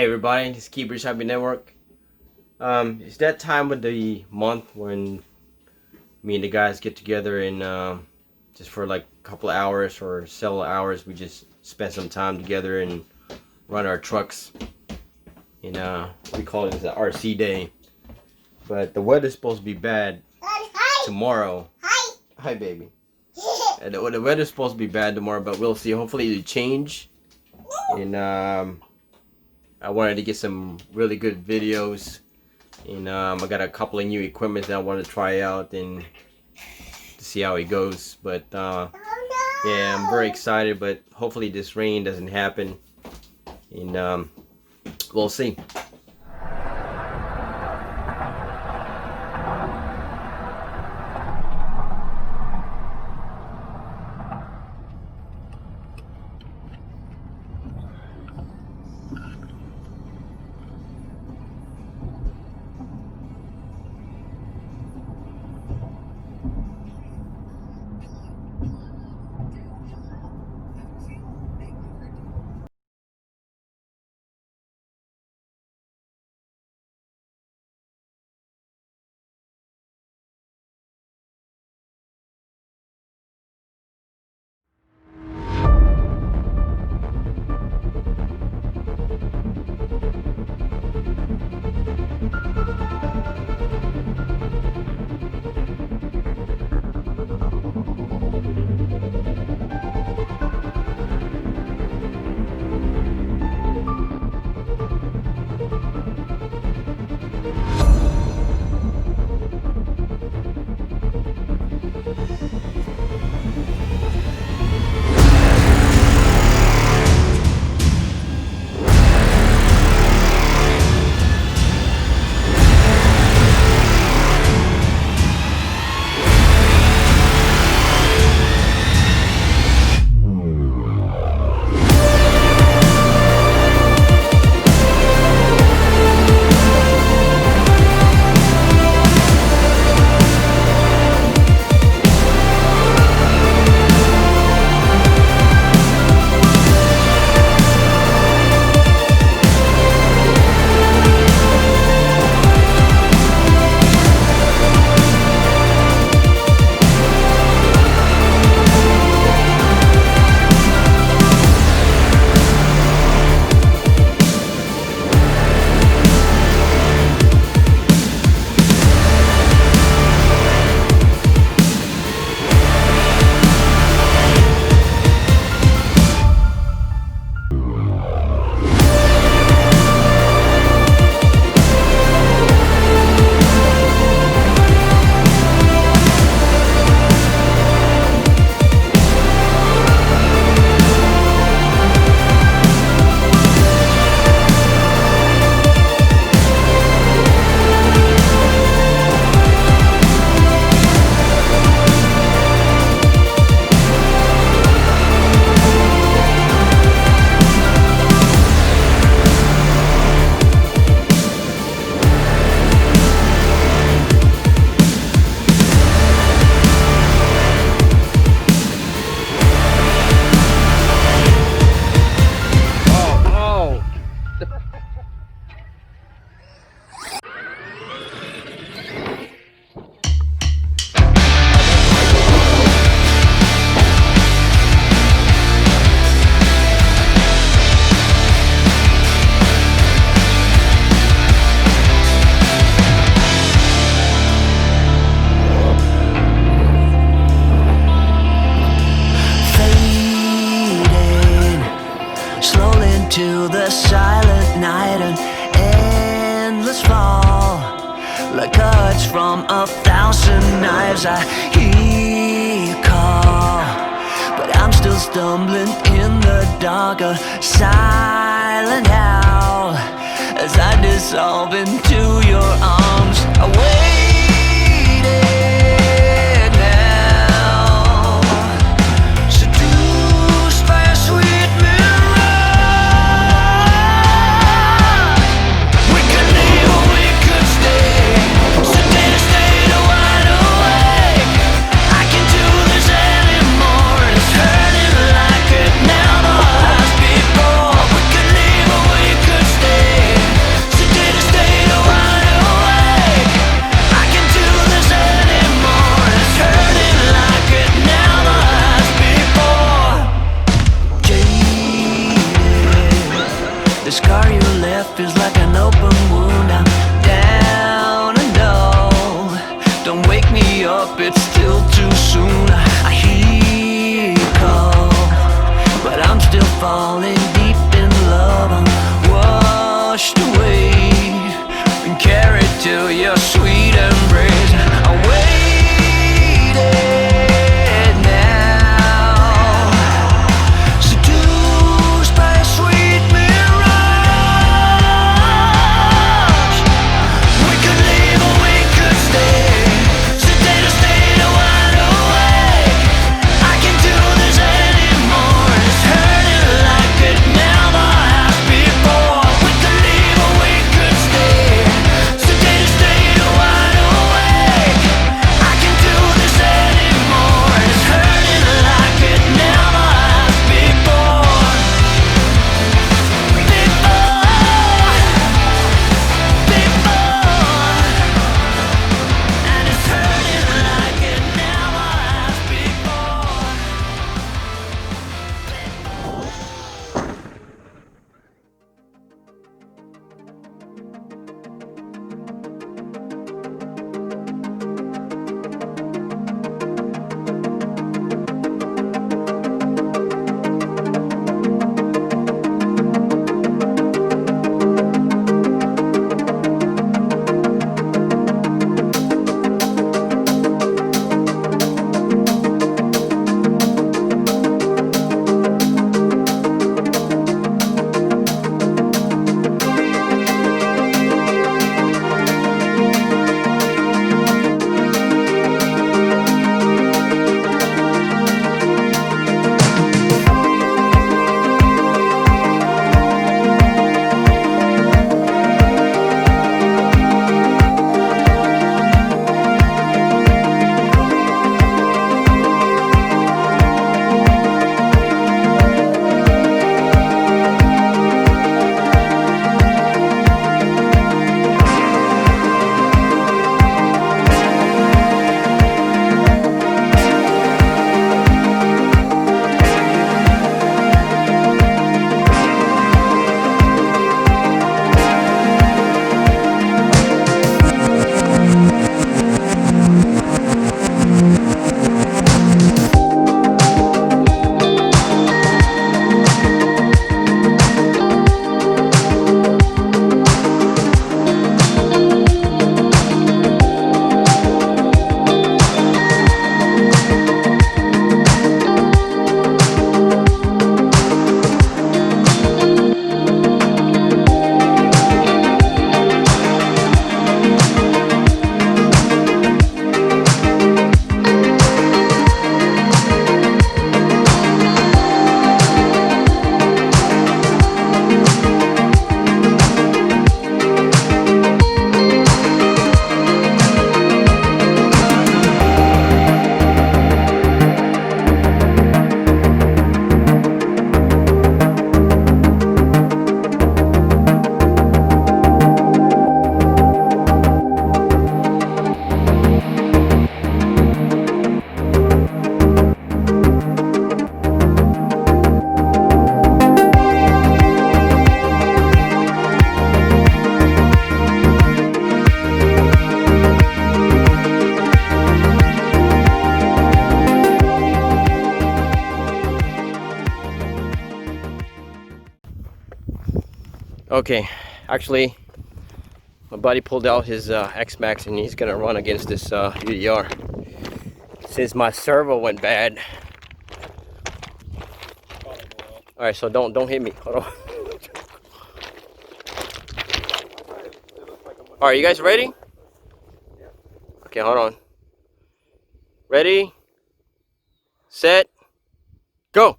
Hey everybody, this is Keeper Shopping Network. It's that time of the month when me and the guys get together and just for like a couple of hours or several hours, we just spend some time together and run our trucks. And we call it an RC day. But the weather's supposed to be bad tomorrow. Hi, baby. And the weather's supposed to be bad tomorrow, but we'll see. Hopefully it'll change. And I wanted to get some really good videos, and I got a couple of new equipment that I want to try out and to see how it goes. But yeah, I'm very excited, but hopefully this rain doesn't happen, and we'll see. To the silent night, an endless fall, like cuts from 1,000 knives. I hear you call, but I'm still stumbling in the dark, a silent howl as I dissolve into your arms. I waited now, seduced by a sweet mirror. Never has before. We could leave or we could stay. The scar you left is like an open wound. I'm down and low. Don't wake me up, it's still too soon. I hear you call, but I'm still falling deep in love. I'm washed away and carried to your sweet embrace. I waited now, seduced by a sweet mirage. We could leave or we could stay, sedate or stay to wide awake. I can't do this anymore, it's hurting like it never has before. We could leave or we could stay, sedate or stay to wide awake. I can't do this anymore, it's hurting like it never has before. And it's hurting like it never has before. Okay, actually, my buddy pulled out his Xmaxx and he's gonna run against this UDR. Since my servo went bad. All right, so don't hit me. Hold on. All right, you guys ready? Okay, hold on. Ready, set, go.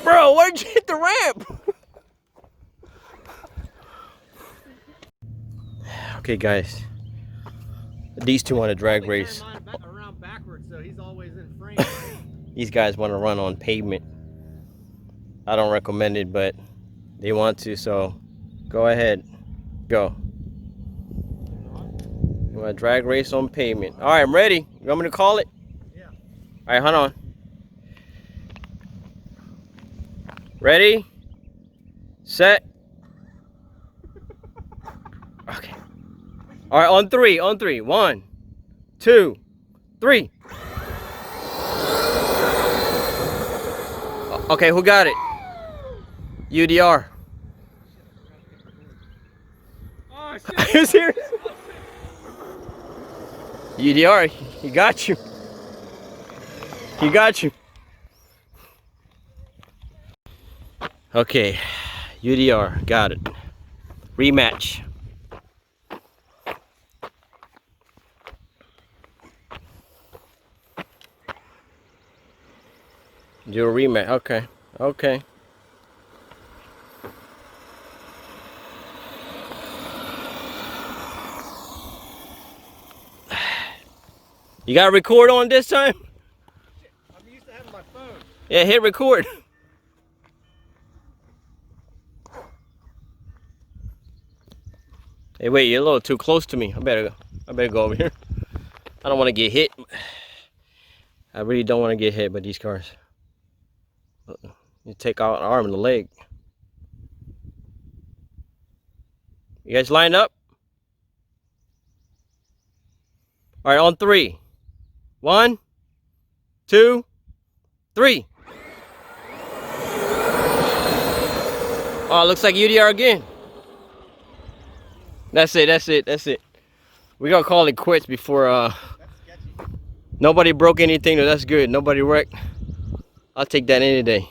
Bro, why'd you hit the ramp? Okay, guys. These two want a drag race. Around backwards, so he's always in frame. These guys want to run on pavement. I don't recommend it, but they want to, so go ahead. Go. You want a drag race on pavement. All right, I'm ready. You want me to call it? Yeah. All right, hold on. Ready? Set. Okay. All right, on three. On three. 1, 2, 3. Okay, who got it? UDR. Oh, shit. Are you serious? UDR, he got you. He got you. Okay, UDR, got it. Rematch. Do a rematch. Okay, okay. You got to record on this time? I'm used to having my phone. Yeah, hit record. Hey, wait, you're a little too close to me. I better go over here. I don't want to get hit. I really don't want to get hit by these cars. You take out an arm and a leg. You guys lined up? All right, on 3. 1, 2, 3. Oh, looks like UDR again. That's it, that's it, that's it. We're gonna call it quits before That's sketchy. nobody broke anything. That's good. Nobody wrecked. I'll take that any day.